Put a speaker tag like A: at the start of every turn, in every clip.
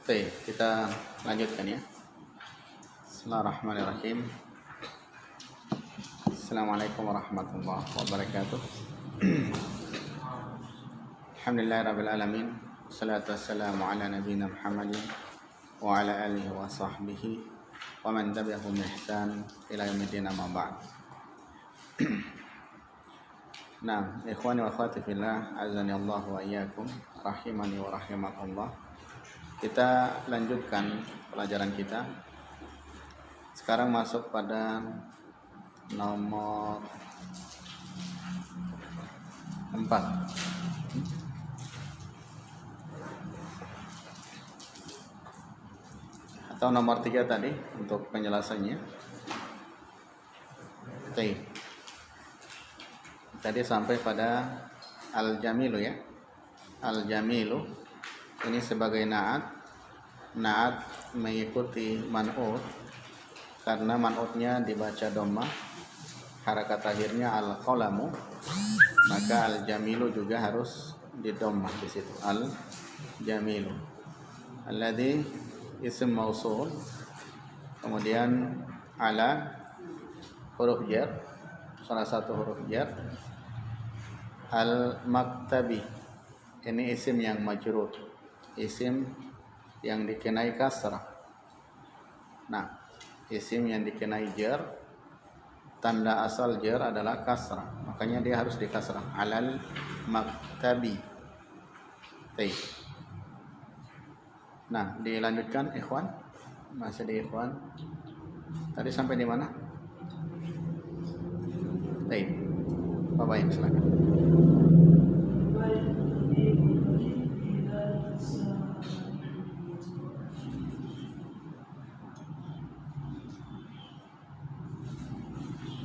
A: Baik, kita lanjutkan ya. Bismillahirrahmanirrahim. Assalamualaikum warahmatullahi wabarakatuh. Alhamdulillahirabbil alamin. Wassalatu wassalamu ala nabiyyina Muhammadin wa ala alihi wa sahbihi wa man tabi'ahum bi ihsan ila yaumil amma ba'd. Nah, ikhwani wa akhwati fillah, azani Allah wa iyyakum, rahimani wa rahimakumullah. Kita lanjutkan pelajaran kita. Sekarang masuk pada nomor 4. Atau nomor 3 tadi untuk penjelasannya. Tadi sampai pada al-jamilu ya. Al-jamilu ini sebagai naat mengikuti man'ut, karena man'utnya dibaca dhammah, harakat akhirnya al-qalamu, maka al-jamilu juga harus didammah di situ. Al-jamilu alladzi ism mausul, kemudian ala huruf jar, salah satu huruf jar. Al-maktabi ini isim yang majrur, isim yang dikenai kasrah. Nah, isim yang dikenai jar, tanda asal jar adalah kasrah, makanya dia harus dikasrah. Alal maktabi. Nah, dilanjutkan ikhwan. Masih di ikhwan. Tadi sampai di mana? Bapak yang silakan.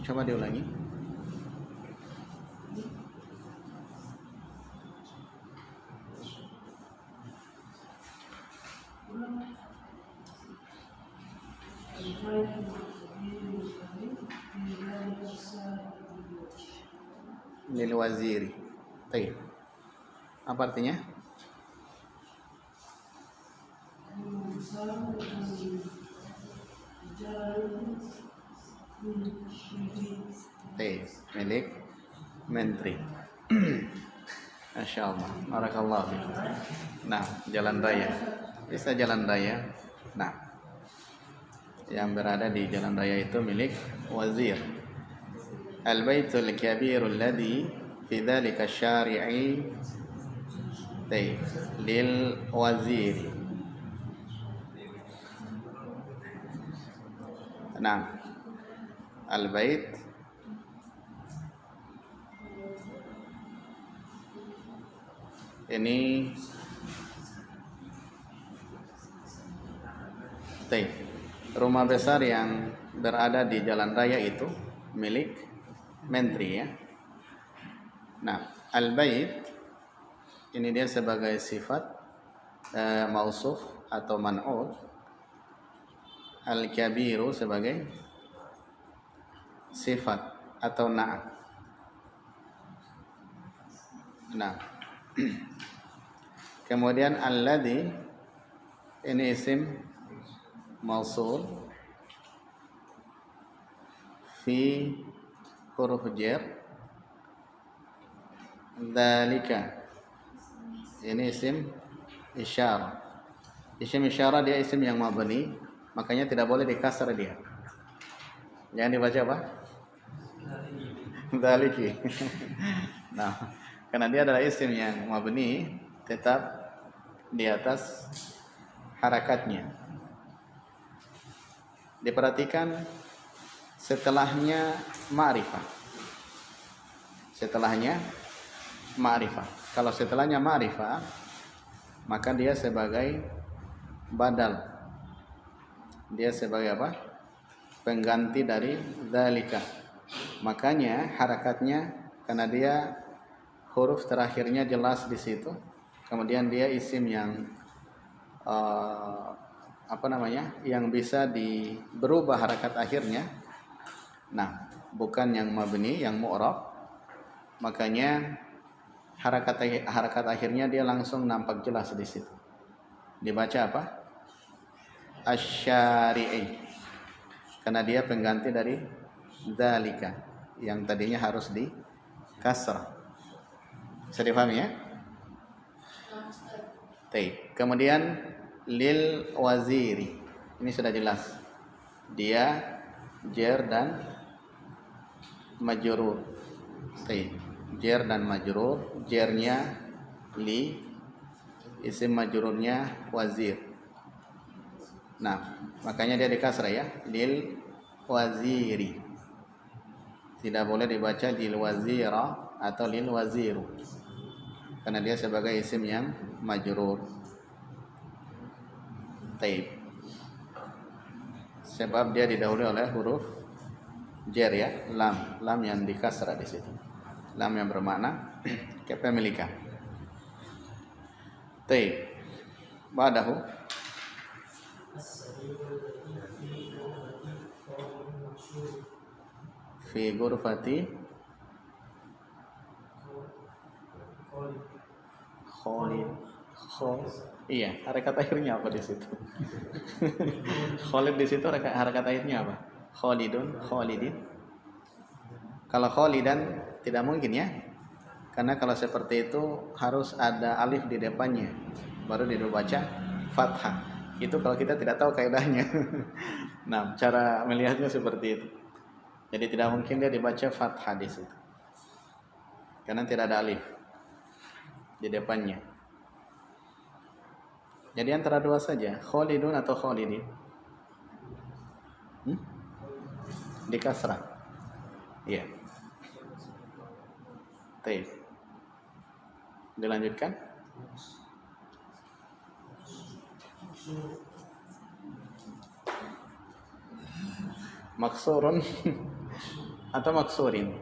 A: Coba diulangi. Lil waziri. Baik. Apa artinya? Milik menteri. Masya Allah, barakallah. Nah, jalan raya, bisa jalan raya. Nah, yang berada di jalan raya itu milik wazir. Al-baitul kabirul ladzi fi dzalika syari'i lil wazir. Nah, al-bait ini rumah besar yang berada di jalan raya itu milik menteri ya. Nah, al-bait ini dia sebagai sifat mausuf atau man'ut, al-kabiru sebagai sifat atau na'at. Nah, kemudian alladzi ini isim mausul fi huruf jar. Dzalika ini isim isyarah. Isim isyarah dia isim yang mabni, makanya tidak boleh dikasar dia. Jangan dibaca apa? Dzaliki. Nah, karena dia adalah isim yang mabni, tetap di atas harakatnya. Diperhatikan setelahnya ma'rifah. Setelahnya ma'rifah. Kalau setelahnya ma'rifah, maka dia sebagai badal. Dia sebagai apa? Pengganti dari dzalika. Makanya harakatnya, karena dia huruf terakhirnya jelas di situ. Kemudian dia isim yang yang bisa berubah harakat akhirnya. Nah, bukan yang mabni, yang mu'rab. Makanya harakat akhirnya dia langsung nampak jelas di situ. Dibaca apa? asyari'i, karena dia pengganti dari dzalika yang tadinya harus di kasrah. Bisa dipahami ya? Baik. Kemudian lil waziri, ini sudah jelas, dia jar dan majrur. Baik. Jar dan majrur, jarnya li, isim majrurnya wazir. Nah, makanya dia di kasrah ya, lil waziri. Tidak boleh dibaca lil wazira atau lil waziru, karena dia sebagai isim yang majrur. Taib. Sebab dia didahului oleh huruf jar ya, lam yang di kasrah di situ. Lam yang bermakna kepemilikan. Taib. Ba'dahu fi ghurfati Khalid. Iya, harakat akhirnya apa di situ? Khalid di situ harakat akhirnya apa? Khalidun, Khalidin. Kalau Khalidan tidak mungkin ya. Karena kalau seperti itu harus ada alif di depannya baru dibaca fathah. Itu kalau kita tidak tahu kaidahnya. Nah, cara melihatnya seperti itu. Jadi tidak mungkin dia dibaca fathah di situ. Karena tidak ada alif di depannya. Jadi antara dua saja, Khalidun atau Khalidin. Di kasrah. Iya. Baik. Dilanjutkan. Maksurun atau maksurin.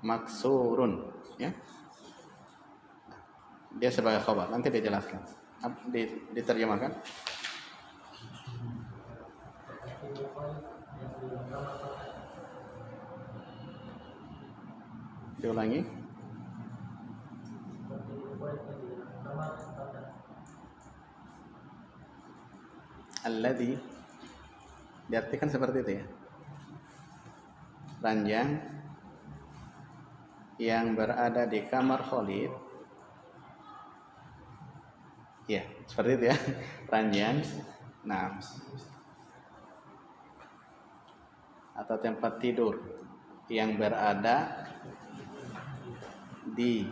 A: Maksurun ya. Dia sebagai khabar, nanti dijelaskan. Diterjemahkan. Diulangi. Alladhi diartikan seperti itu ya. Ranjang yang berada di kamar Khalid. Ya, seperti itu ya. Ranjang. Nah, atau tempat tidur yang berada di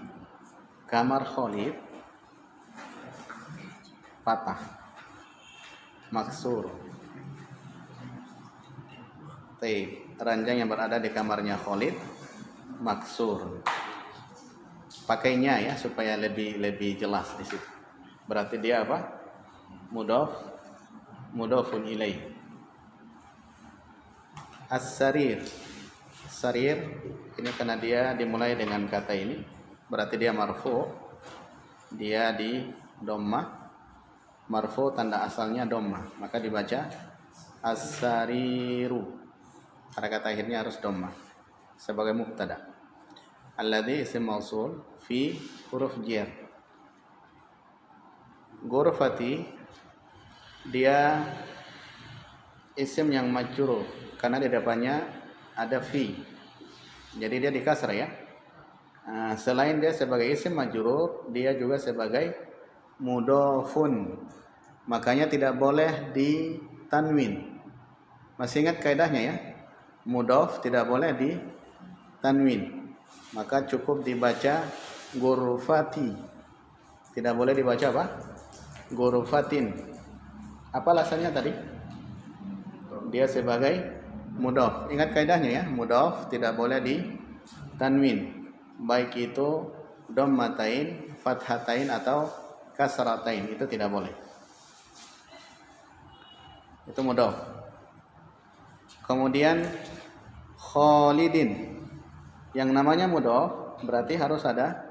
A: kamar Khalid patah, maksur. Ranjang yang berada di kamarnya Khalid maksur. Pakainya ya supaya lebih jelas di situ. Berarti dia apa? Mudhafun ilaih. As-sarir. Sarir ini karena dia dimulai dengan kata ini, berarti dia marfu. Dia di dhammah. Marfu tanda asalnya dhammah, maka dibaca as-sariru. Harakat akhirnya harus dhammah sebagai mubtada. Alladzi isim mausul fi huruf jar. Ghurfati dia isim yang majrur karena di depannya ada fi. Jadi dia di kasrah ya. Selain dia sebagai isim majrur, dia juga sebagai mudhafun. Makanya tidak boleh ditanwin. Masih ingat kaidahnya ya? Mudhaf tidak boleh ditanwin. Maka cukup dibaca ghurfati. Tidak boleh dibaca apa? Ghurfatin. Apa alasannya tadi? Dia sebagai mudhaf. Ingat kaidahnya ya, mudhaf tidak boleh ditanwin. Baik itu dhammatain, fathatain atau kasratain, itu tidak boleh. Itu mudhaf. Kemudian Khalidin. Yang namanya mudhaf berarti harus ada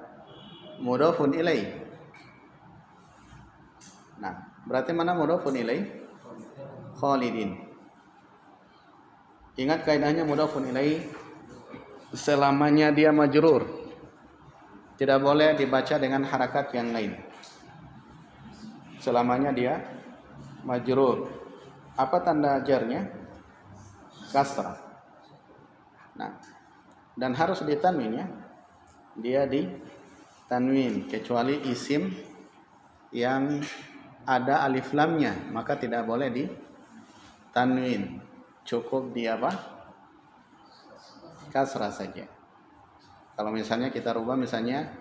A: mudhafun ilaih. Nah, berarti mana mudhafun ilaih? Khalidin. Ingat kaidahnya mudhafun ilaih selamanya dia majrur. Tidak boleh dibaca dengan harakat yang lain. Selamanya dia majrur. Apa tanda jarnya? Kasrah. Nah, dan harus ditanwin ya. Dia ditanwin kecuali isim yang ada alif lamnya, maka tidak boleh ditanwin. Cukup di apa? Kasrah saja. Kalau misalnya kita rubah misalnya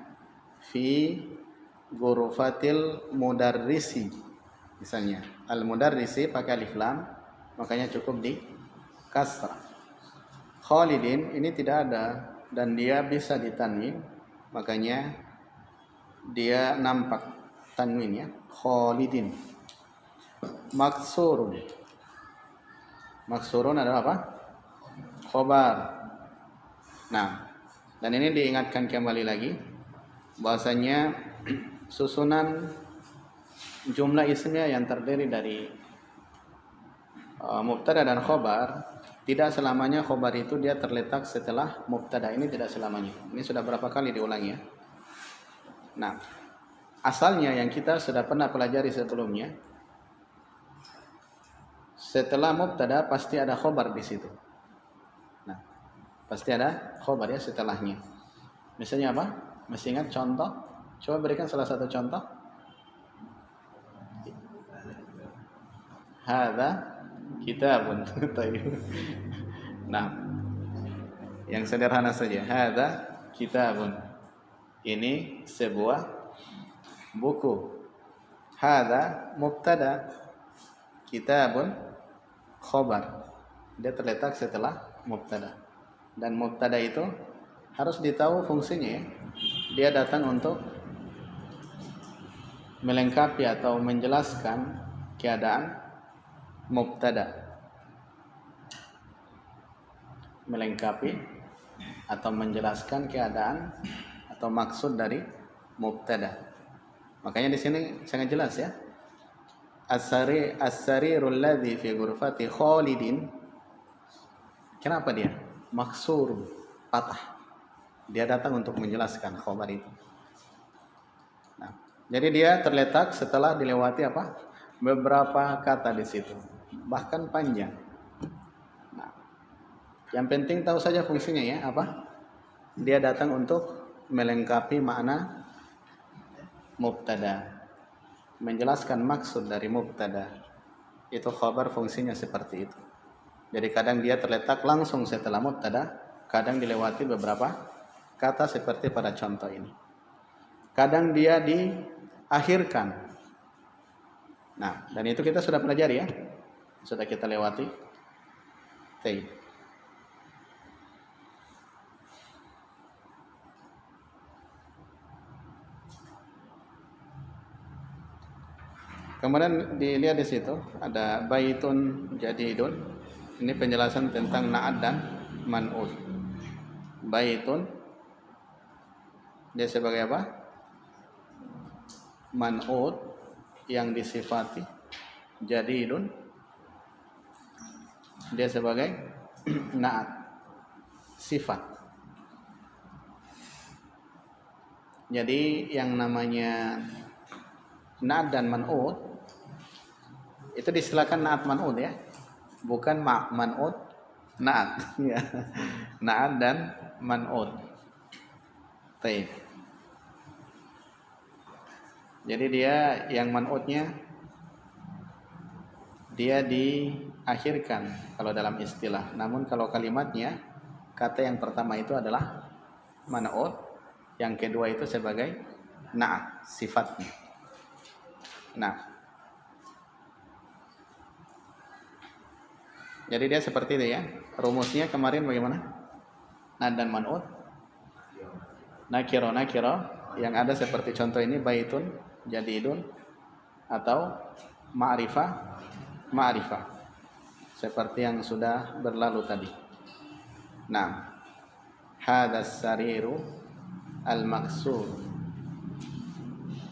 A: fi ghurfatil mudarrisi. Misalnya al mudarrisi pakai alif lam, makanya cukup di kasrah. Khalidin ini tidak ada dan dia bisa ditanwin, makanya dia nampak tanwin ya. Khalidin. Maksurun. Maksurun adalah apa? Khobar. Nah, dan ini diingatkan kembali lagi bahwasanya susunan jumlah ismiyah yang terdiri dari mubtada dan khobar, tidak selamanya khobar itu dia terletak setelah mubtada. Ini tidak selamanya. Ini sudah berapa kali diulangi ya. Nah, asalnya yang kita sudah pernah pelajari sebelumnya, setelah mubtada pasti ada khobar di situ. Nah, pasti ada khobar ya setelahnya. Misalnya apa? Masih ingat contoh? Coba berikan salah satu contoh. Hadza kitabun. Nah, yang sederhana saja. Hadza kitabun. Ini sebuah buku. Hadza mubtada. Kitabun khobar. Dia terletak setelah mubtada. Dan mubtada itu harus ditahu fungsinya ya. Dia datang untuk melengkapi atau menjelaskan keadaan mubtada, melengkapi atau menjelaskan keadaan atau maksud dari mubtada. Makanya di sini sangat jelas ya. As-sarirul ladzi fi ghurfati Khalidin. Kenapa dia? Maksur, patah. Dia datang untuk menjelaskan khabar itu. Nah, jadi dia terletak setelah dilewati apa? Beberapa kata di situ. Bahkan panjang. Nah, yang penting tahu saja fungsinya ya, apa? Dia datang untuk melengkapi makna mubtada, menjelaskan maksud dari mubtada. Itu khabar fungsinya seperti itu. Jadi kadang dia terletak langsung setelah mubtada, kadang dilewati beberapa kata seperti pada contoh ini. Kadang dia diakhirkan. Nah, dan itu kita sudah pelajari ya. Sudah kita lewati. Kemudian dilihat di situ ada baitun jadidun. Ini penjelasan tentang na'at dan man'ut. Baitun dia sebagai apa? Man'ut yang disifati. Jadidun dia sebagai na'at, sifat. Jadi yang namanya na'at dan man'ut itu disilakan na'at man'ut ya, bukan man'ut na'at ya. Na'at dan man'ut. Baik. Jadi dia yang man'utnya dia diakhirkan kalau dalam istilah. Namun kalau kalimatnya, kata yang pertama itu adalah man'ut, yang kedua itu sebagai na'at, sifatnya. Nah, jadi dia seperti itu ya. Rumusnya kemarin bagaimana? Na'at dan man'ut. Nakiro yang ada seperti contoh ini baitun jadidun atau ma'rifah seperti yang sudah berlalu tadi. Nah, hadas sariru al-maksur,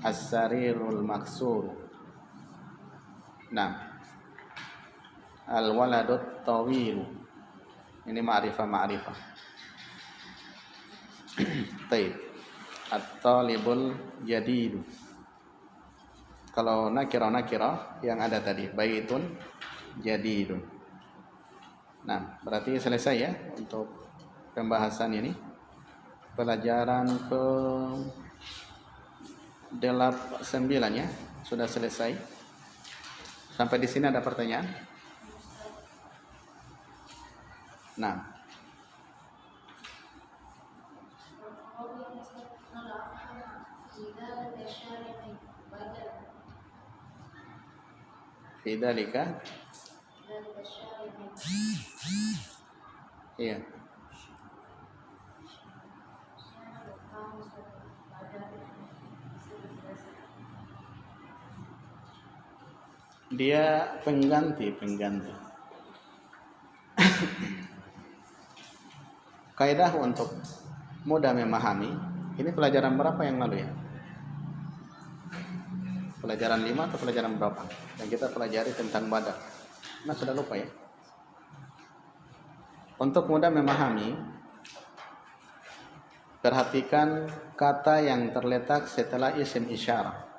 A: as-sarirul maksur. Nah, al-waladut tawilu. Ini ma'rifah. Taib. At-talibul jadid. Kalau nakirah yang ada tadi, baitun jadidun. Nah, berarti selesai ya untuk pembahasan ini. Pelajaran ke 9 ya, sudah selesai. Sampai di sini ada pertanyaan? Nah, Fidzalika. Iya. Dia pengganti. Kaidah untuk mudah memahami. Ini pelajaran berapa yang lalu ya? Pelajaran 5 atau pelajaran berapa? Yang kita pelajari tentang badal. Nah, sudah lupa ya. Untuk mudah memahami, perhatikan kata yang terletak setelah isim isyarah.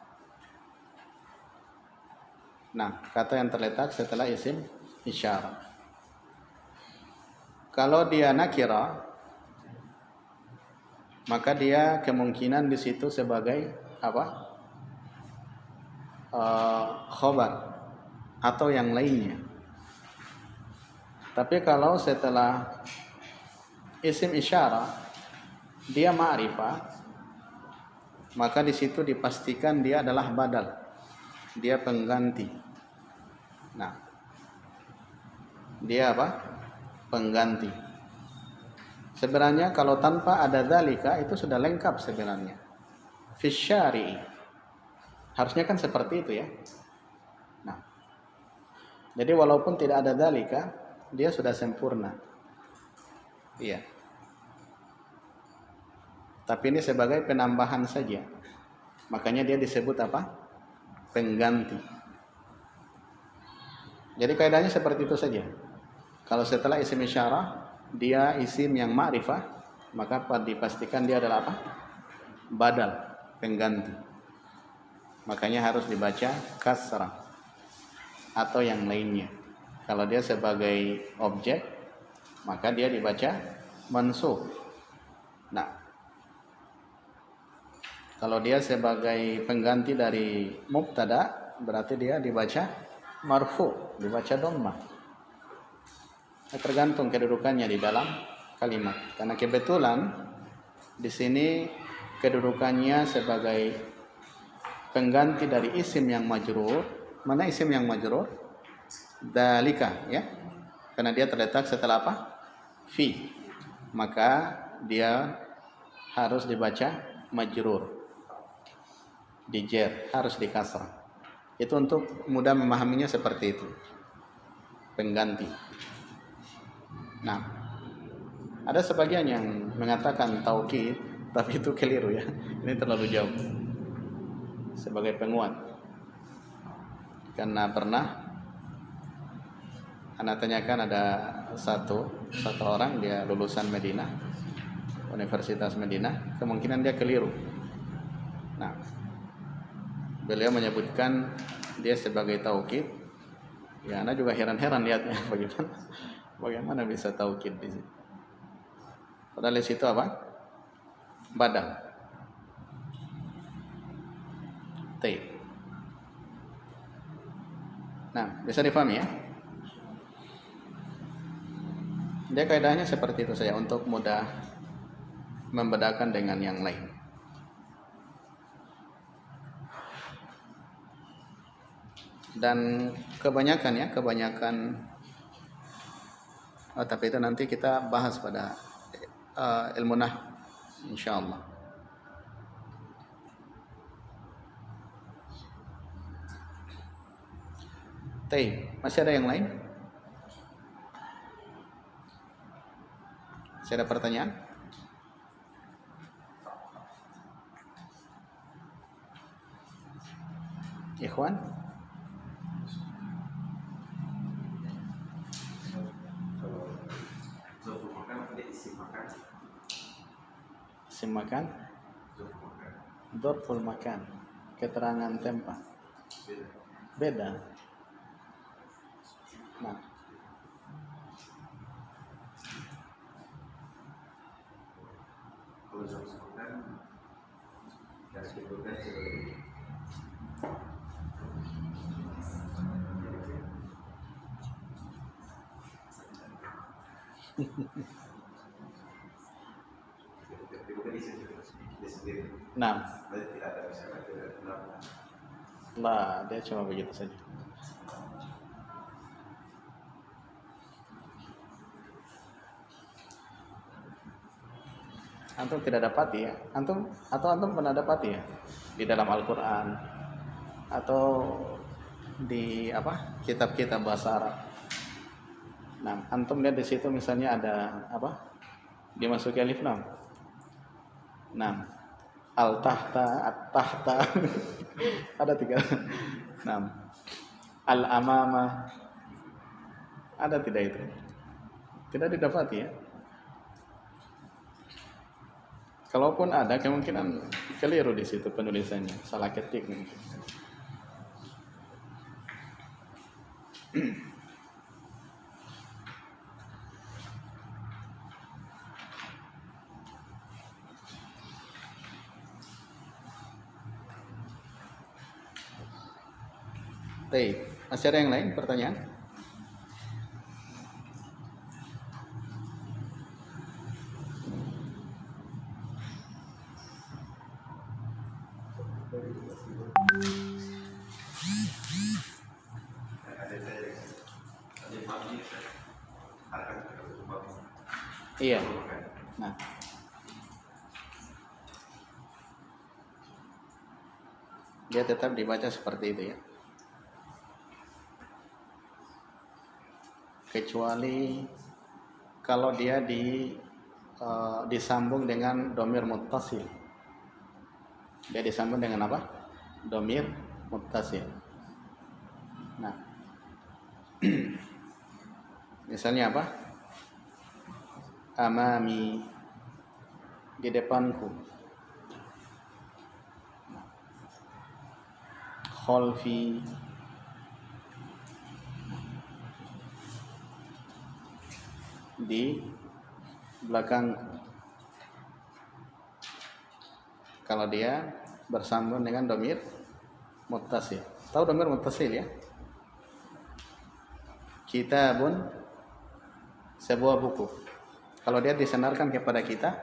A: Nah, kata yang terletak setelah isim isyarah. Kalau dia nakira, maka dia kemungkinan di situ sebagai apa? Khobar atau yang lainnya. Tapi kalau setelah isim isyarah dia ma'rifah, maka di situ dipastikan dia adalah badal, dia pengganti. Nah, dia apa? Pengganti. Sebenarnya kalau tanpa ada dzalika itu sudah lengkap sebenarnya. Fi syari'i. Harusnya kan seperti itu ya. Nah, jadi walaupun tidak ada dzalika, dia sudah sempurna. Iya. Tapi ini sebagai penambahan saja. Makanya dia disebut apa? Pengganti. Jadi kaidahnya seperti itu saja. Kalau setelah isim isyarah dia isim yang ma'rifah, maka dipastikan dia adalah apa? Badal, pengganti. Makanya harus dibaca kasrah atau yang lainnya. Kalau dia sebagai objek, maka dia dibaca mansub. Nah, kalau dia sebagai pengganti dari mubtada, berarti dia dibaca marfu, dibaca dhammah. Tergantung kedudukannya di dalam kalimat. Karena kebetulan di sini kedudukannya sebagai pengganti dari isim yang majrur. Mana isim yang majrur? Dalika ya. Karena dia terletak setelah apa? Fi. Maka dia harus dibaca majrur. Dijer, harus dikasrah. Itu untuk mudah memahaminya seperti itu. Pengganti. Nah, ada sebagian yang mengatakan taukid, tapi itu keliru ya. Ini terlalu jauh. Sebagai penguat. Karena pernah anak tanyakan ada satu orang, dia lulusan Madinah, Universitas Madinah, kemungkinan dia keliru. Nah, beliau menyebutkan dia sebagai taukid. Ya, anak juga heran-heran lihatnya bagaimana bisa taukid di situ. Padahal di situ apa? Badal. Taib. Nah, bisa difahami ya? Dia kaidahnya seperti itu saja untuk mudah membedakan dengan yang lain. Dan kebanyakan tapi itu nanti kita bahas pada ilmu nahwu insyaallah. Masih ada yang lain? Masih ada pertanyaan? Ikhwan? Isim makan, dzarful makan, keterangan tempat. Beda. Nah,
B: kalau disebutkan dan sebetulnya sebagai
A: nah, lah dia cuma begitu saja. Antum tidak dapati ya? Antum pernah dapati ya di dalam Al-Qur'an atau di apa? Kitab-kitab bahasa Arab. Nah, antum lihat di situ misalnya ada apa? Dimasuki alif lam. Nah, al-tahta, at-tahta. Ada 3. Nah, al-amama. Ada tidak itu? Tidak didapati ya? Kalaupun ada, kemungkinan keliru di situ penulisannya, salah ketik mungkin. Baik, masih ada yang lain pertanyaan? Iya. Nah, dia tetap dibaca seperti itu ya. Kecuali kalau dia disambung dengan dhamir muttasil. Dia disambung dengan apa? Dhamir muttasil. Nah, misalnya apa? Amami, di depanku. Khalfi, di belakang. Kalau dia bersambung dengan dhamir muttasil. Tahu dhamir muttasil ya? Kitabun, sebuah buku. Kalau dia disandarkan kepada kita,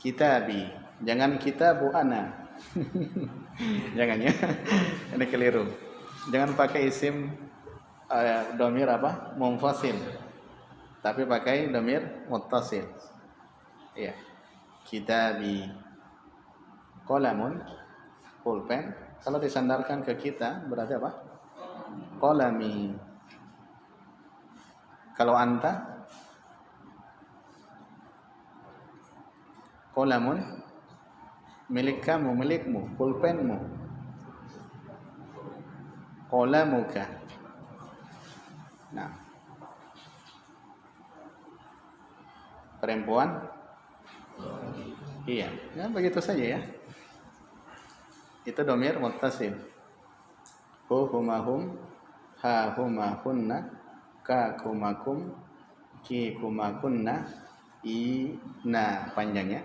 A: kitabi. Jangan kitabu ana. Jangan ya. Ini keliru. Jangan pakai isim dhamir apa? Munfasil. Tapi pakai dhamir muttasil. Iya. Kitabi. Qalamun, pulpen. Kalau disandarkan ke kita berarti apa? Qalami. Kalau anta, qalamun, milik kamu, milikmu, pulpenmu. Qalamuka. Nah, perempuan, iya, ya begitu saja ya. Itu dhamir muttasil. Hu huma hum, ha huma hunna, ka kumakum, ki kumakunna, i na panjangnya.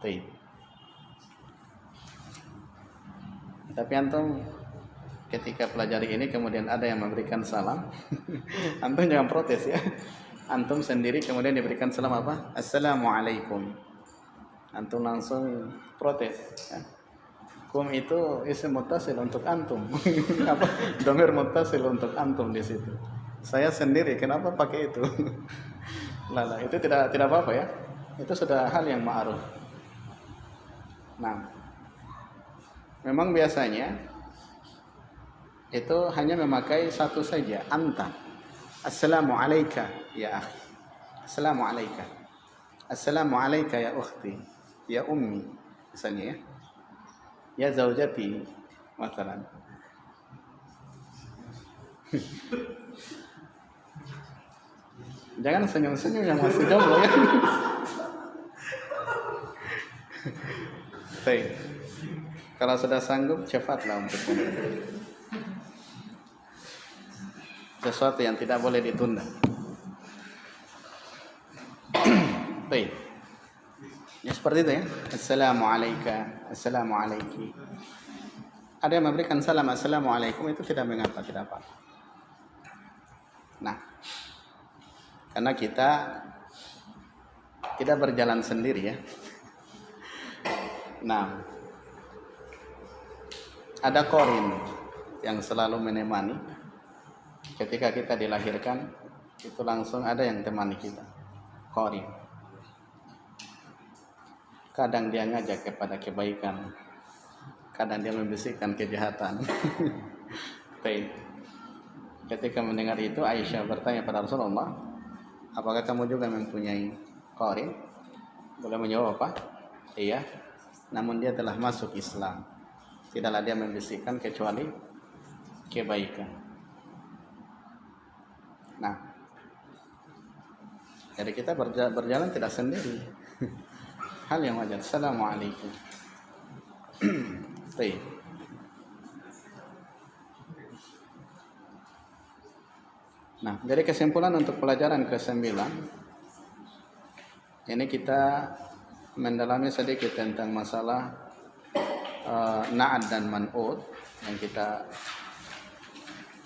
A: Baik. Tapi antum ketika pelajari ini kemudian ada yang memberikan salam, antum jangan protes ya. Antum sendiri kemudian diberikan salam apa? Assalamualaikum. Antum langsung protes. Ya. Kum itu isim muttasil untuk antum. Apa? Dhamir muttasil untuk antum di situ. Saya sendiri kenapa pakai itu? Lah, itu tidak apa-apa ya. Itu sudah hal yang ma'ruf. Nah, memang biasanya itu hanya memakai satu saja, anta. Assalamu alayka ya akhi. Assalamu alayka. Assalamu alayka ya ukhti. Ya ummi. Misalnya ya. Ya zaujati masalan. Jangan senyum-senyum yang masih jomblo ya. Baik. Kalau sudah sanggup, cepatlah untuk menikah. Sesuatu yang tidak boleh ditunda. Baik. Ya seperti itu ya. Assalamualaikum, assalamualaikum. Ada yang memberikan salam assalamualaikum itu tidak mengapa, tidak apa. Nah, karena kita tidak berjalan sendiri ya. Nah, ada korin yang selalu menemani. Ketika kita dilahirkan, itu langsung ada yang temani kita. Korin. Kadang dia ngajak kepada kebaikan, kadang dia membisikkan kejahatan. Baik. Ketika mendengar itu, Aisyah bertanya pada Rasulullah, apakah kamu juga mempunyai korin? Boleh menjawab apa? Iya. Namun dia telah masuk Islam. Tidaklah dia membisikkan kecuali kebaikan. Nah, jadi kita berjalan tidak sendiri. Hal yang wajar. Assalamualaikum. Baik. Nah, dari kesimpulan untuk pelajaran ke-9, ini kita mendalami sedikit tentang masalah na'ad dan man'ud yang kita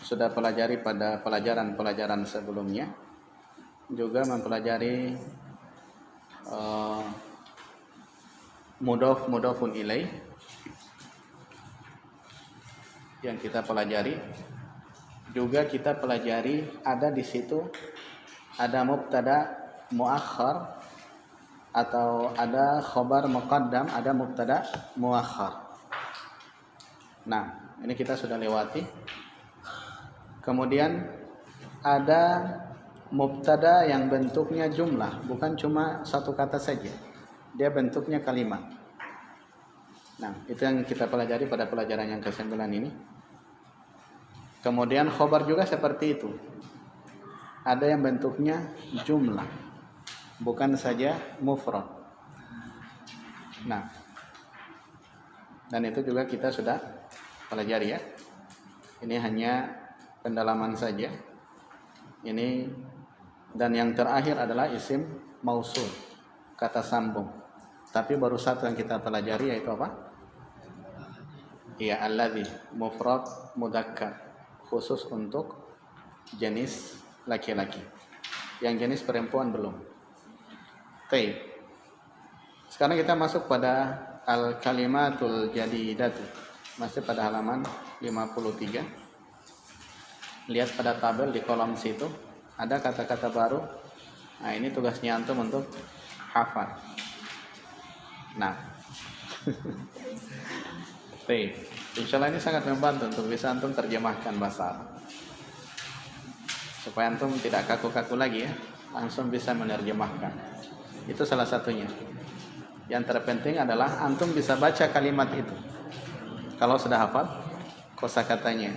A: sudah pelajari pada pelajaran-pelajaran sebelumnya. Juga mempelajari mudhafun ilaih yang kita pelajari. Juga kita pelajari ada di situ ada mubtada muakhar atau ada khabar muqaddam, ada mubtada muakhar. Nah, ini kita sudah lewati. Kemudian ada mubtada yang bentuknya jumlah, bukan cuma satu kata saja. Dia bentuknya kalimat. Nah, itu yang kita pelajari pada pelajaran yang ke-9 ini. Kemudian khobar juga seperti itu. Ada yang bentuknya jumlah, bukan saja mufrad. Nah, dan itu juga kita sudah pelajari ya. Ini hanya pendalaman saja. Ini dan yang terakhir adalah isim mausul, kata sambung. Tapi baru satu yang kita pelajari yaitu apa? Ya, alladzi mufrad mudzakkar, khusus untuk jenis laki-laki. Yang jenis perempuan belum. Baik. Sekarang kita masuk pada al-kalimatul jadidatu. Masih pada halaman 53. Lihat pada tabel di kolom situ. Ada kata-kata baru. Nah, ini tugasnya antum untuk hafal. Nah. Baik. Insyaallah ini sangat membantu untuk bisa antum terjemahkan bahasa Arab. Supaya antum tidak kaku-kaku lagi ya, langsung bisa menerjemahkan. Itu salah satunya. Yang terpenting adalah antum bisa baca kalimat itu. Kalau sudah hafal kosakatanya.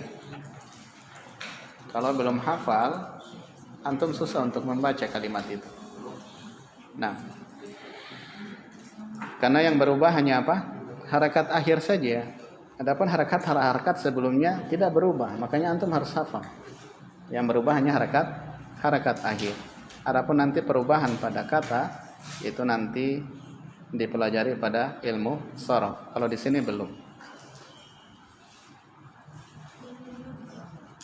A: Kalau belum hafal, antum susah untuk membaca kalimat itu. Nah, karena yang berubah hanya apa? Harakat akhir saja. Adapun harakat sebelumnya tidak berubah, makanya antum harus hafal. Yang berubah hanya harakat akhir. Adapun nanti perubahan pada kata itu nanti dipelajari pada ilmu sharaf. Kalau di sini belum.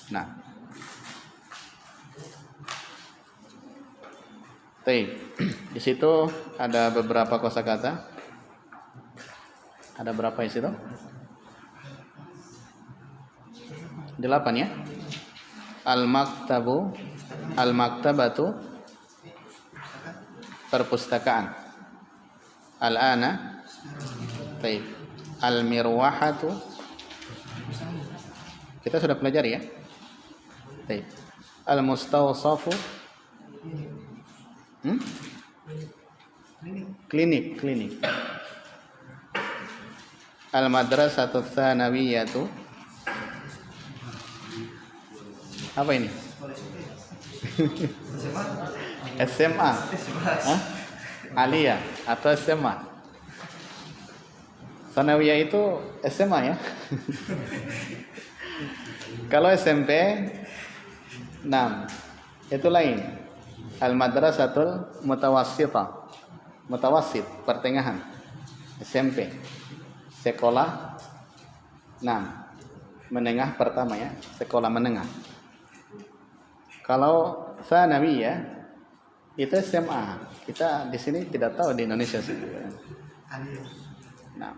A: Nah, di situ ada beberapa kosakata. Ada berapa di situ? 8 ya. Al-maktabatu perpustakaan. Al-ana baik. Al-mirwahatu kita sudah pelajari ya. Baik. Al-mustawsafu klinik. Al-madrasatu tsanawiyatu. Apa ini? SMA, Hah? Aliyah atau SMA. Sanawiyah itu SMA ya. Kalau SMP, nah itu lain. Al-madrasatul mutawassithah. Mutawassit, pertengahan. SMP. Sekolah menengah pertama ya, sekolah menengah. Kalau tsanawiyah itu SMA. Kita di sini tidak tahu di Indonesia sih. Nah,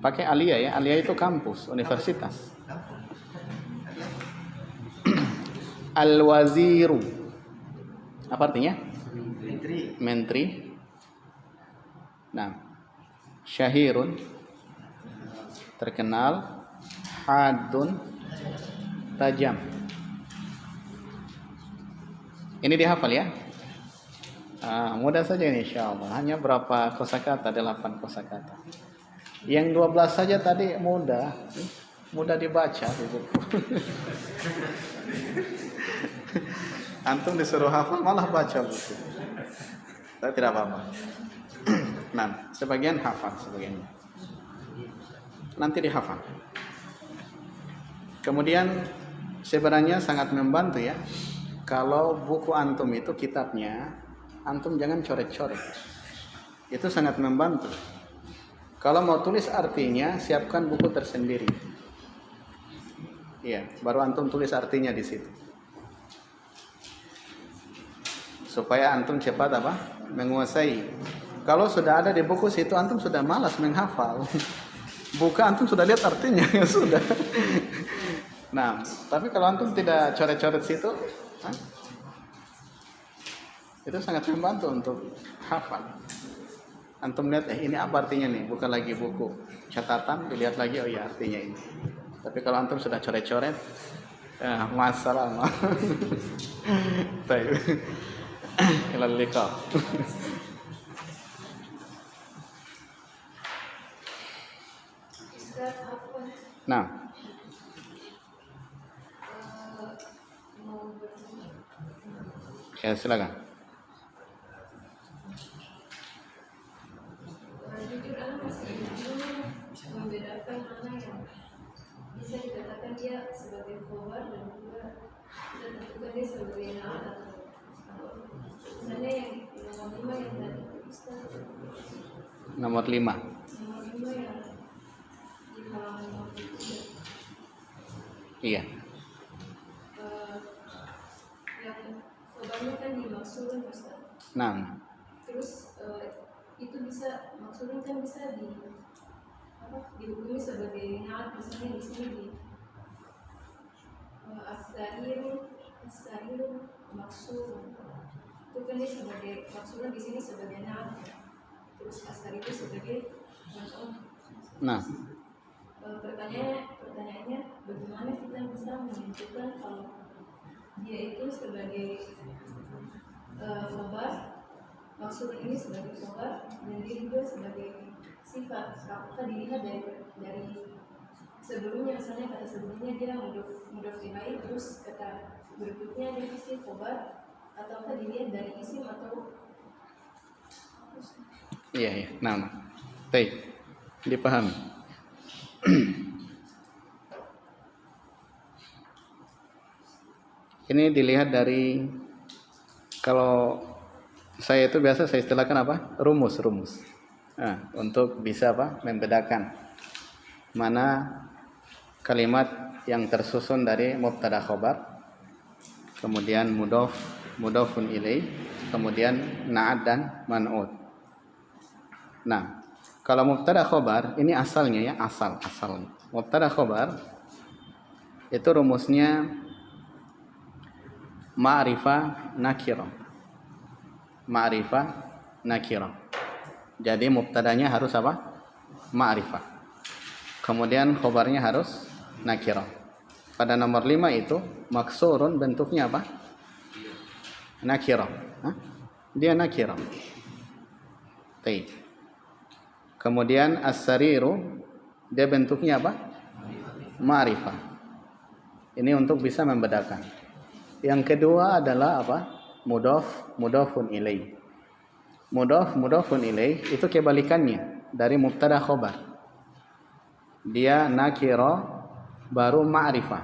A: pakai aliyah ya. Aliyah itu kampus, universitas. Al-waziru. Apa artinya? Menteri. Nah, syahirun, terkenal. Hadun, tajam. Ini dihafal ya. Mudah saja ini insyaallah. Hanya berapa kosakata? 8 kosakata. Yang 12 saja tadi mudah dibaca di buku. Antum disuruh hafal malah baca buku. Tapi tidak apa-apa. Nah, sebagian hafal, sebagian nanti dihafal. Kemudian sebenarnya sangat membantu ya. Kalau buku antum itu kitabnya, antum jangan coret-coret. Itu sangat membantu. Kalau mau tulis artinya, siapkan buku tersendiri. Iya, baru antum tulis artinya di situ. Supaya antum cepat menguasai. Kalau sudah ada di buku situ, antum sudah malas menghafal. Buka antum sudah lihat artinya, ya sudah. Nah, tapi kalau antum tidak coret-coret situ, itu sangat membantu untuk hafal. Antum lihat, ini apa artinya nih? Bukan lagi buku catatan, dilihat lagi, oh ya artinya ini. Tapi kalau antum sudah coret-coret, masalah. Baik. Ilal liqa. Nah, ya silakan.
C: Membedakan mana yang bisa dikatakan dia sebagai khobar dan juga kita tentukan dia sebagai na'at atau misalnya yang nomor 5 yang tadi Ustaz.
A: Nomor 5.
C: Nomor 5 yang di halaman nomor 3.
A: Iya.
C: Yang khobarnya kan dimaksudkan Ustaz.
A: Nah.
C: Terus itu bisa maksudnya kan bisa dihukumi sebagai na'at, misalnya di sini di as-sahiru maksud itu kan dia sebagai maksudnya di sini sebagai na'at, terus as-sahiru sebagai maksud.
A: Nah,
C: pertanyaannya bagaimana kita bisa menentukan kalau dia itu sebagai khobar, maksud ini sebagai khobar dan dia juga sebagai sifat. Apakah dilihat dari sebelumnya, misalnya kata sebelumnya dia mudhof ilaih, terus kata berikutnya dia pasti khobar, ataukah dilihat dari isim atau
A: iya. Nah. Baik. Dipahami. Ini dilihat dari, kalau saya itu biasa saya istilahkan rumus. Nah, untuk bisa membedakan mana kalimat yang tersusun dari mubtada khobar, kemudian mudhofun ilaih, kemudian na'at dan man'ut. Nah, kalau mubtada khobar ini asalnya ya, asal mubtada khobar itu rumusnya ma'rifah nakirah. Jadi mubtadanya harus ma'rifah. Kemudian khobarnya harus nakirah. Pada nomor 5 itu maksurun bentuknya nakirah. Dia nakirah. Baik. Kemudian as-sariru dia bentuknya ma'rifah. Ini untuk bisa membedakan. Yang kedua adalah mudhafun ilaih. Mudhafun ilaih itu kebalikannya dari mubtada khobar. Dia nakira baru ma'rifah.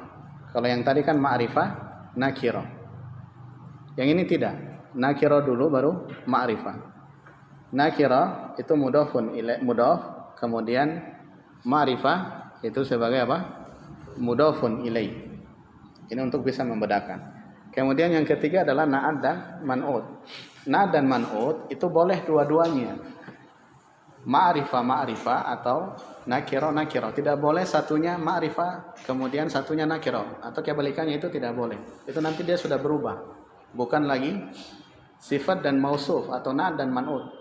A: Kalau yang tadi kan ma'rifah nakira. Yang ini tidak. Nakira dulu baru ma'rifah. Nakira itu mudhafun ilaih, mudhaf, kemudian ma'rifah itu sebagai apa? Mudhafun ilaih. Ini untuk bisa membedakan. Kemudian yang ketiga adalah na'at dan man'ut. Na'at dan man'ut itu boleh dua-duanya. Ma'rifah atau nakira. Tidak boleh satunya ma'rifah kemudian satunya nakira, atau kebalikannya, itu tidak boleh. Itu nanti dia sudah berubah. Bukan lagi sifat dan mausuf atau na'at dan man'ut.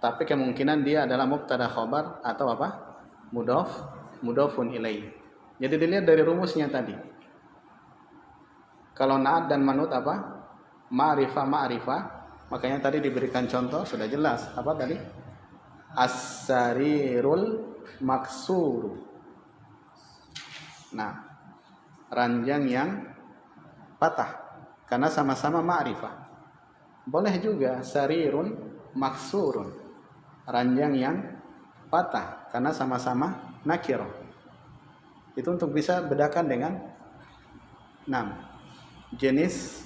A: Tapi kemungkinan dia adalah mubtada khobar atau apa? Mudhafun ilaih. Jadi dilihat dari rumusnya tadi. Kalau na'at dan man'ut apa? Ma'rifah. Makanya tadi diberikan contoh sudah jelas. Apa tadi? As-sarirul maksur. Nah, ranjang yang patah karena sama-sama ma'rifah. Boleh juga sarirun maksurun. Ranjang yang patah karena sama-sama nakirah. Itu untuk bisa bedakan dengan 6 jenis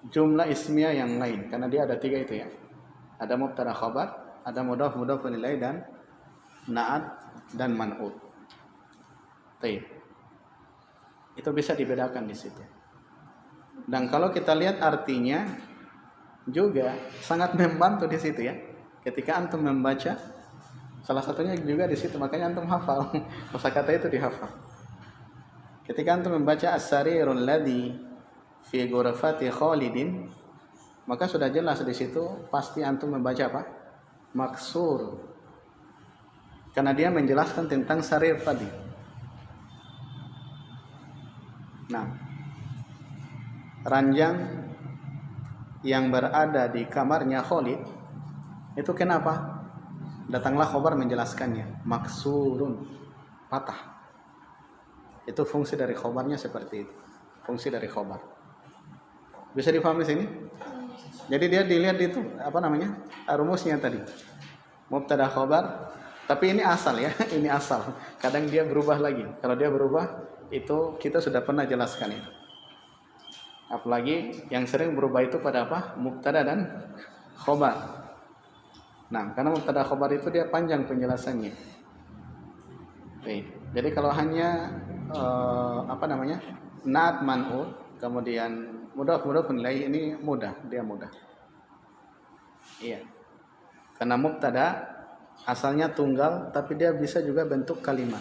A: jumlah ismiyah yang lain, karena dia ada 3 itu ya. Ada mubtada khabar, ada mudhafun ilaih, dan na'at dan man'ut. Baik. Itu bisa dibedakan di situ. Dan kalau kita lihat artinya juga sangat membantu di situ ya. Ketika antum membaca, salah satunya juga di situ, makanya antum hafal. Kosakata itu dihafal. Ketika antum membaca as-sarirul ladzi fi ghurfati Khalidin, maka sudah jelas di situ pasti antum membaca apa? Maksur. Karena dia menjelaskan tentang sarir tadi. Nah, ranjang yang berada di kamarnya Khalid itu kenapa? Datanglah khobar menjelaskannya, maksurun, patah. Itu fungsi dari khobarnya seperti itu. Fungsi dari khobar. Bisa difahami sini? Jadi dia dilihat itu apa namanya? Rumusnya tadi. Mubtada khobar, tapi ini asal ya, ini asal. Kadang dia berubah lagi. Kalau dia berubah, itu kita sudah pernah jelaskan itu. Apalagi yang sering berubah itu pada apa? Mubtada dan khobar. Nah, karena mubtada khobar itu dia panjang penjelasannya. Oke. Jadi kalau hanya apa namanya? Na'at man'ut, kemudian mudhafun ilaih, ini mudah, dia mudah. Iya. Karena mubtada asalnya tunggal, tapi dia bisa juga bentuk kalimat.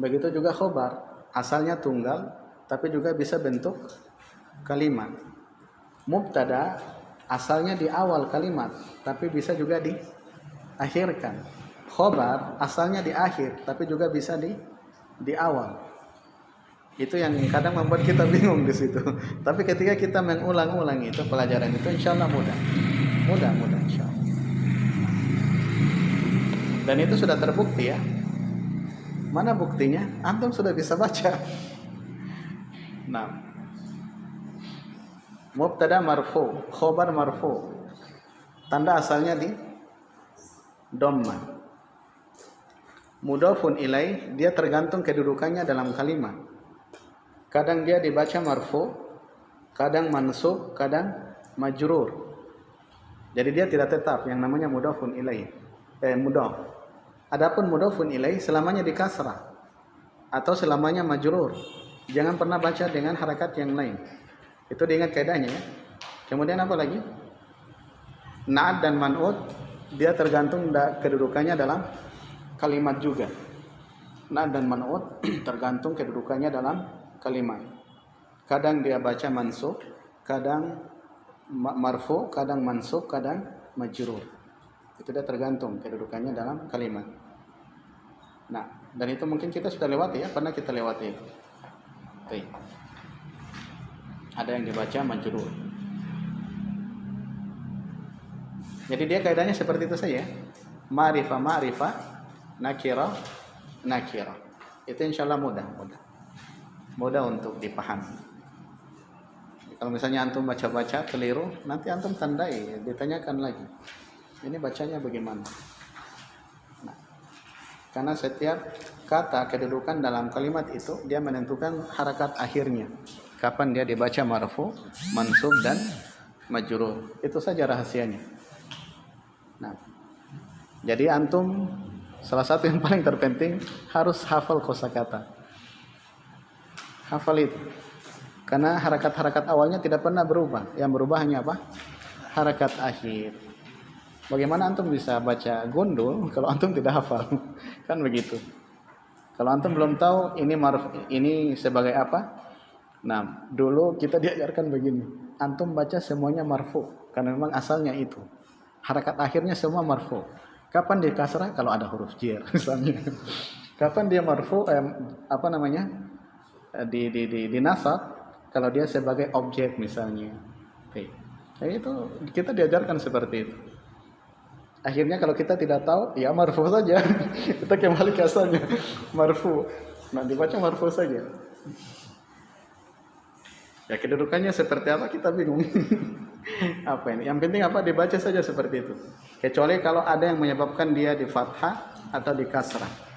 A: Begitu juga khobar, asalnya tunggal, tapi juga bisa bentuk kalimat. Mubtada asalnya di awal kalimat, tapi bisa juga diakhirkan. Khobar asalnya di akhir, tapi juga bisa di awal. Itu yang kadang membuat kita bingung di situ. Tapi ketika kita mengulang-ulang itu pelajaran itu, insya Allah mudah insya Allah. Dan itu sudah terbukti ya. Mana buktinya? Antum sudah bisa baca. Nah, mubtada marfu, khobar marfu, tanda asalnya di dhamma. Mudhafun ilaih, dia tergantung kedudukannya dalam kalimat. Kadang dia dibaca marfu, kadang mansub, kadang majrur. Jadi dia tidak tetap yang namanya mudhafun ilaih. Mudhaf. Adapun mudhafun ilaih selamanya di kasrah atau selamanya majrur. Jangan pernah baca dengan harakat yang lain. Itu diingat kaidahnya ya. Kemudian apa lagi? Na'at dan man'ut, dia tergantung kedudukannya dalam kalimat juga. Na'at dan man'ut tergantung kedudukannya dalam kalimat. Kadang dia baca mansub, kadang marfu, kadang mansub, kadang majrur. Itu dia tergantung kedudukannya dalam kalimat. Nah, dan itu mungkin kita sudah lewati ya, pernah kita lewati itu. Baik. Ada yang dibaca majrur. Jadi dia kaidahnya seperti itu saja. Ma'rifah, nakirah. Itu insyaallah mudah untuk dipahami. Kalau misalnya antum baca-baca keliru, nanti antum tandai, ditanyakan lagi. Ini bacanya bagaimana? Nah, karena setiap kata kedudukan dalam kalimat itu dia menentukan harakat akhirnya. Kapan dia dibaca marfu, mansub dan majrur. Itu saja rahasianya. Nah, jadi antum salah satu yang paling terpenting harus hafal kosakata. Hafal itu. Karena harakat-harakat awalnya tidak pernah berubah. Yang berubah hanya apa? Harakat akhir. Bagaimana antum bisa baca gundul kalau antum tidak hafal? Kan begitu. Kalau antum belum tahu ini sebagai apa? Nah, dulu kita diajarkan begini. Antum baca semuanya marfu karena memang asalnya itu. Harakat akhirnya semua marfu. Kapan dia kasrah? Kalau ada huruf jar misalnya. Kapan dia marfu di nasab? Kalau dia sebagai objek misalnya. Oke. Nah, itu kita diajarkan seperti itu. Akhirnya kalau kita tidak tahu, ya marfu saja. Kita kembali ke asalnya. Marfu. Nah, dibaca marfu saja. Ya kedudukannya seperti apa kita bingung. Apa ini? Yang penting apa dibaca saja seperti itu. Kecuali kalau ada yang menyebabkan dia di fathah atau di kasrah.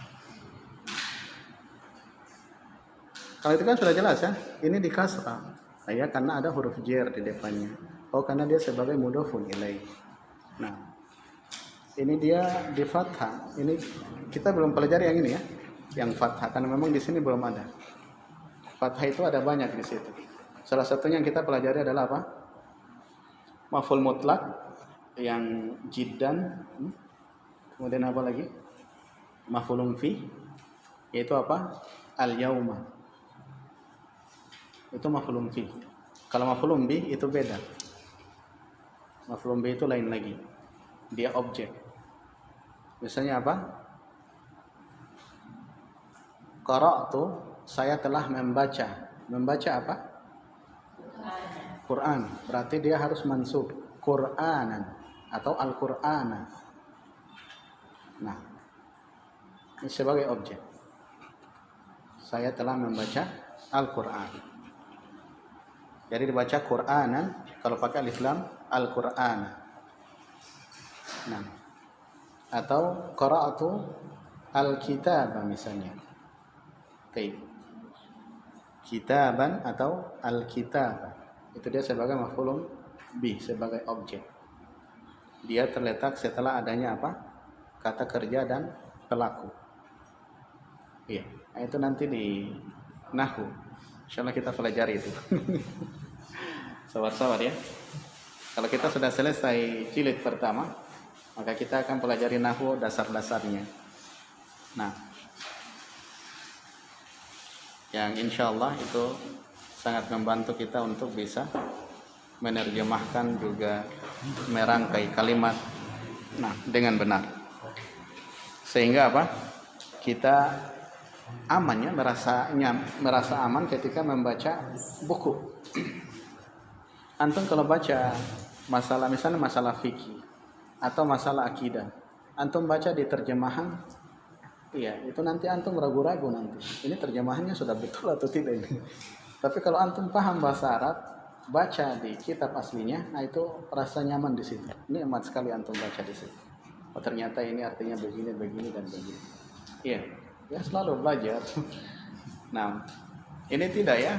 A: Kalau itu kan sudah jelas ya, ini di kasrah. Ya karena ada huruf jar di depannya. Oh karena dia sebagai mudhofun ilaih. Nah, ini dia di fathah. Ini kita belum pelajari yang ini ya, yang fathah karena memang di sini belum ada. Fathah itu ada banyak di situ. Salah satunya yang kita pelajari adalah apa? Maf'ul mutlak yang jiddan. Kemudian apa lagi? Maf'ulun fi, yaitu apa? Al-yauma. Itu maf'ulun fi. Kalau maf'ulun bi itu beda. Maf'ulun bi itu lain lagi. Dia objek. Misalnya apa? Qara'tu, saya telah membaca. Membaca apa? Quran. Berarti dia harus mansub. Qur'anan atau Al-Qur'ana. Nah, ini sebagai objek. Saya telah membaca Al-Qur'an. Jadi dibaca Qur'anan, kalau pakai alif lam Al-Qur'an. Nah, atau qara'atu al-kitab misalnya. Baik. Kitaban atau al-kitab. Itu dia sebagai maf'ulun bih, sebagai objek. Dia terletak setelah adanya apa? Kata kerja dan pelaku. Iya, nah, itu nanti di nahwu. Insyaallah kita pelajari itu. Sabar-sabar ya. Kalau kita sudah selesai jilid pertama, maka kita akan pelajari nahwu dasar-dasarnya. Nah, yang insyaallah itu sangat membantu kita untuk bisa menerjemahkan juga merangkai kalimat dengan benar. Sehingga apa? Kita aman ya, merasa aman ketika membaca buku. Antum kalau baca masalah misalnya masalah fikih atau masalah akidah, antum baca di terjemahan, iya itu nanti antum ragu-ragu nanti. Ini terjemahannya sudah betul atau tidak ini. Tapi kalau antum paham bahasa Arab, baca di kitab aslinya, nah itu rasa nyaman di situ. Ini amat sekali antum baca di situ. Oh ternyata ini artinya begini, begini dan begini. Iya, ya selalu belajar. Nah, ini tidak ya.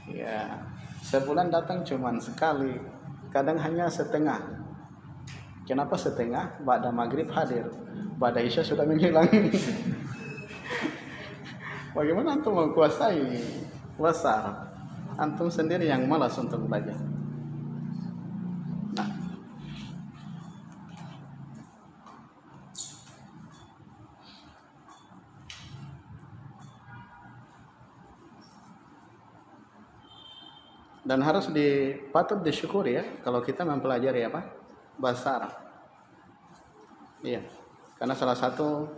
A: Ya, sebulan datang cuman sekali, kadang hanya setengah. Kenapa setengah? Ba'da maghrib hadir, ba'da isya sudah menghilang. Bagaimana antum menguasai bahasa Arab? Antum sendiri yang malas untuk belajar. Nah, dan harus patut disyukuri ya kalau kita mempelajari apa? Bahasa Arab. Iya. Karena salah satu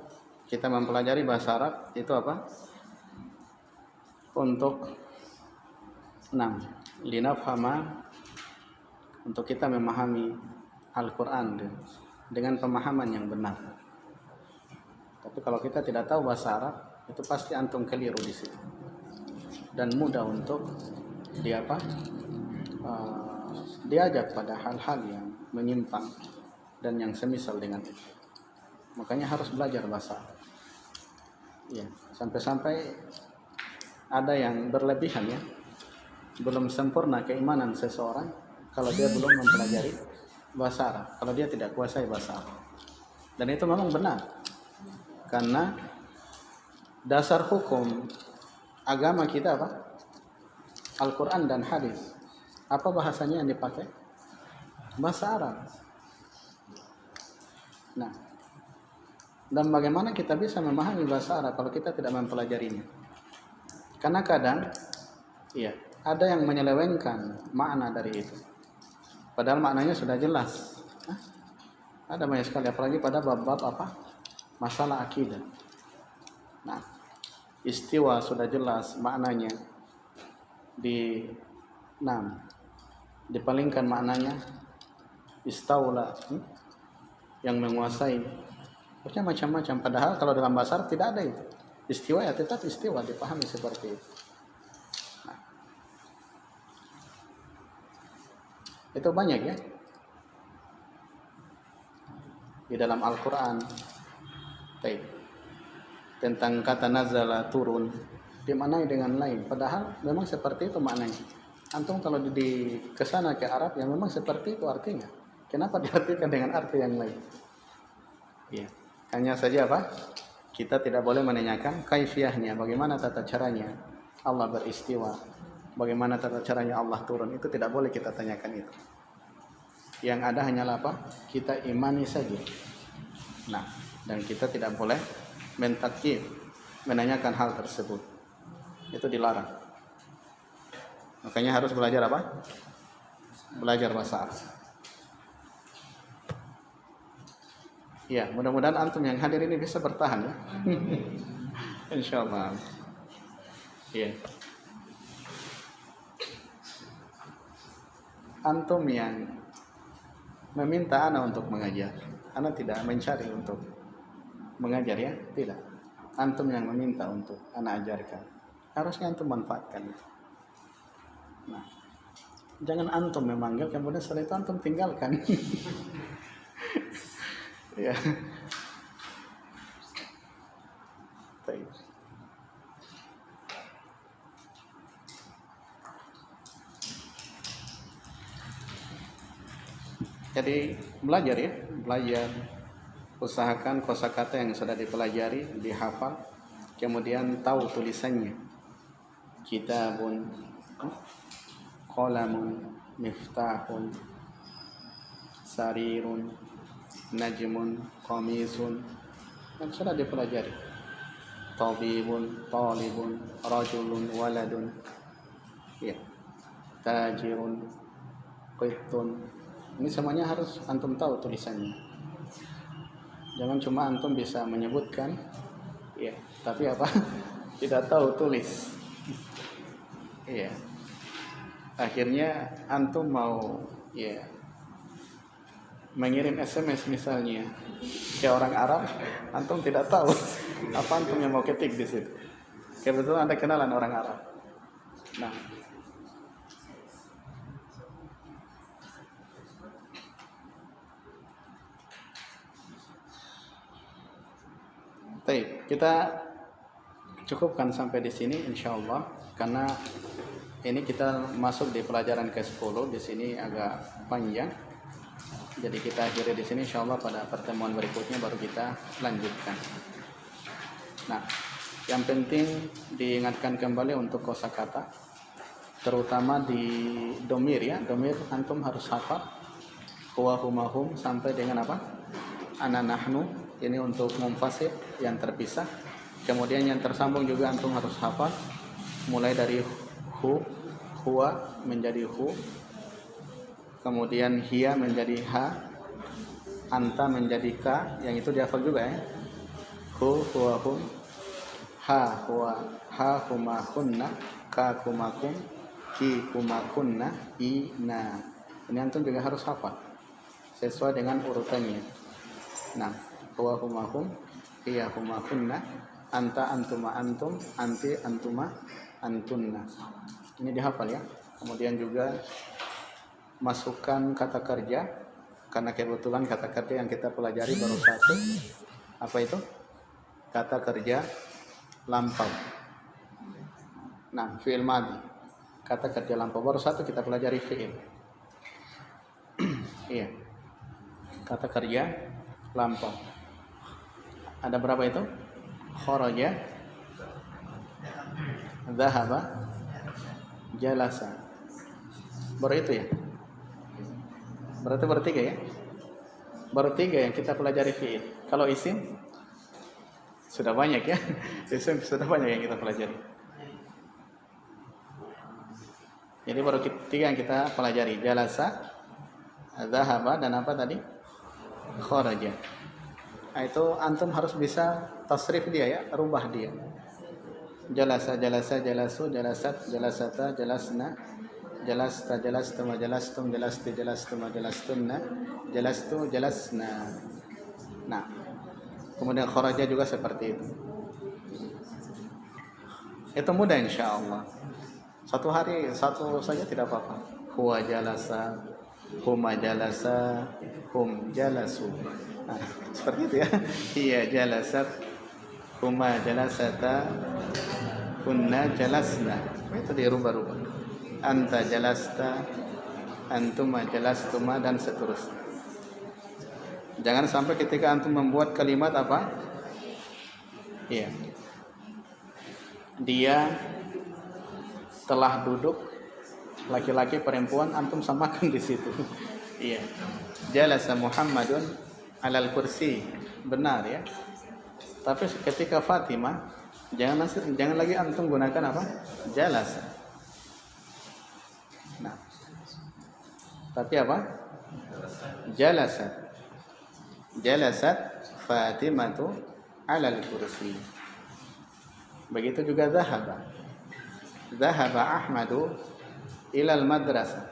A: kita mempelajari bahasa Arab itu apa? Untuk linafhama, untuk kita memahami Al-Qur'an dengan pemahaman yang benar. Tapi kalau kita tidak tahu bahasa Arab, itu pasti antum keliru di situ. Dan mudah untuk diajak pada hal-hal yang menyimpang dan yang semisal dengan itu. Makanya harus belajar bahasa Arab. Ya, sampai-sampai ada yang berlebihan ya. Belum sempurna keimanan seseorang kalau dia belum mempelajari bahasa Arab, kalau dia tidak kuasai bahasa Arab. Dan itu memang benar. Karena dasar hukum agama kita apa? Al-Quran dan hadis. Apa bahasanya yang dipakai? Bahasa Arab. Nah, dan bagaimana kita bisa memahami bahasa Arab kalau kita tidak mempelajarinya? Karena kadang, iya, ada yang menyelewengkan makna dari itu. Padahal maknanya sudah jelas. Ada banyak sekali, apalagi pada bab-bab apa? Masalah akidah. Nah, istiwa sudah jelas maknanya. Dipalingkan maknanya istaula, yang menguasai. Maksudnya macam-macam. Padahal kalau dalam bahasa Arab tidak ada itu. Istiwa ya tetap istiwa, dipahami seperti itu. Nah, itu banyak ya di dalam Al-Quran. Tentang kata nazala, turun, dimaknai dengan lain. Padahal memang seperti itu maknanya. Antum kalau di kesana ke Arab ya memang seperti itu artinya. Kenapa diartikan dengan arti yang lain? Ya, hanya saja apa? Kita tidak boleh menanyakan kaifiyahnya, bagaimana tata caranya Allah beristiwa, bagaimana tata caranya Allah turun. Itu tidak boleh kita tanyakan itu. Yang ada hanyalah apa? Kita imani saja. Nah, dan kita tidak boleh mentakyif, menanyakan hal tersebut. Itu dilarang. Makanya harus belajar apa? Belajar bahasa Arab. Ya, mudah-mudahan antum yang hadir ini bisa bertahan ya. Insyaallah. Ya. Antum yang meminta ana untuk mengajar, ana tidak mencari untuk mengajar ya, tidak. Antum yang meminta untuk ana ajarkan, harusnya antum manfaatkan itu. Nah, jangan antum memanggil kemudian setelah itu antum tinggalkan. Ya. Baik. Jadi belajar ya, belajar. Usahakan kosakata yang sudah dipelajari, dihafal, kemudian tahu tulisannya. Kitabun, qalamun, miftahun, sarirun, najmun, qamisun, yang sudah dipelajari. Tabibun, talibun, rajulun, waladun, ya, tajirun, qittun. Ini semuanya harus antum tahu tulisannya. Jangan cuma antum bisa menyebutkan, ya, tapi apa? Tidak tahu tulis. Iya. Akhirnya antum mau, ya, mengirim SMS misalnya ke orang Arab, antum tidak tahu apa antum yang mau ketik di situ. Kebetulan Anda kenalan orang Arab. Nah, baik, kita cukupkan sampai di sini insyaallah, karena ini kita masuk di pelajaran ke-10, di sini agak panjang. Jadi kita akhiri di sini, insyaallah pada pertemuan berikutnya baru kita lanjutkan. Nah, yang penting diingatkan kembali untuk kosakata, terutama di domir ya. Domir antum harus hafal. Huwa humahum sampai dengan apa? Ana nahnu. Ini untuk munfasil yang terpisah. Kemudian yang tersambung juga antum harus hafal. Mulai dari hu, huwa menjadi hu. Kemudian hiya menjadi ha, anta menjadi ka, yang itu dihafal juga ya. Hu, huwa, hum, ha, huwa, ha, huma, hunna, ka, kuma, kum, ki, kuma, kunna, i, na. Ini antum juga harus hafal sesuai dengan urutannya. Nah, huwa, huma, hum, hiya, huma, hunna, anta, antuma, antum, anti, antuma, antunna. Ini dihafal ya. Kemudian juga masukkan kata kerja, karena kebetulan kata kerja yang kita pelajari baru satu. Apa itu? Kata kerja lampau. Nah, fi'il madhi. Kata kerja lampau baru satu kita pelajari fi'il. Iya. Kata kerja lampau. Ada berapa itu? Kharaja, dhahaba, jalasa. Baru itu ya? Berarti bertiga ya? Baru tiga yang kita pelajari fi'il. Kalau isim sudah banyak ya. Isim sudah banyak yang kita pelajari. Jadi baru tiga yang kita pelajari. Jalasa, dhahaba, dan apa tadi? Kharaja. Nah, itu antum harus bisa tasrif dia ya, rubah dia. Jalasa, jalasa, jalasu, jalasat, jalasata, jalasna, jalasta, jalastuma, jalastum, jalasti, jalastuma, jalastunna, jalastu, jalasna. Nah, kemudian kharaja juga seperti itu. Itu mudah insya Allah. Satu hari satu saja tidak apa-apa. Huwa jalasa, huma jalasa, hum jalasu. Nah, seperti itu ya. Iya jalasat, huma jalasata, kunna jalasna. Itu dirubah-rubah. Anta jalasta, antuma jalastuma, dan seterusnya. Jangan sampai ketika antum membuat kalimat apa? Iya. Dia telah duduk, laki-laki perempuan, antum samakan di situ. Iya. Jalasa Muhammadun alal kursi. Benar ya. Tapi ketika Fatimah, jangan lagi antum gunakan apa? Jalasa. Nah. Tapi apa? Jalasat. Jalasat Fatimatu alal kursi. Begitu juga dhahaba. Dhahaba Ahmadu ilal madrasah.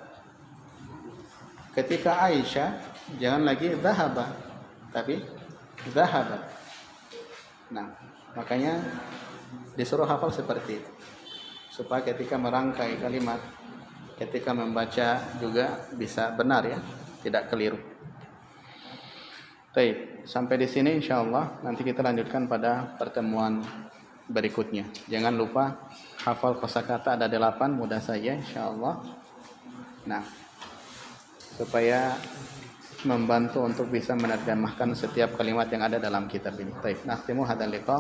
A: Ketika Aisyah, jangan lagi dhahaba, tapi dhahabat. Nah, makanya disuruh hafal seperti itu, supaya ketika merangkai kalimat, ketika membaca juga bisa benar ya, tidak keliru. Baik, sampai di sini insyaallah. Nanti kita lanjutkan pada pertemuan berikutnya. Jangan lupa hafal kosakata ada 8, mudah saja insyaallah. Nah, supaya membantu untuk bisa menerjemahkan setiap kalimat yang ada dalam kitab ini. Baik, nakhtimu hadzal liqa.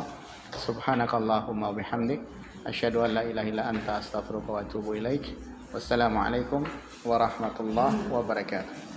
A: Subhanakallahumma wa bihamdik asyhadu an la ilaha illa anta astaghfiruka wa atubu ilaik. Wassalamualaikum warahmatullahi wabarakatuh.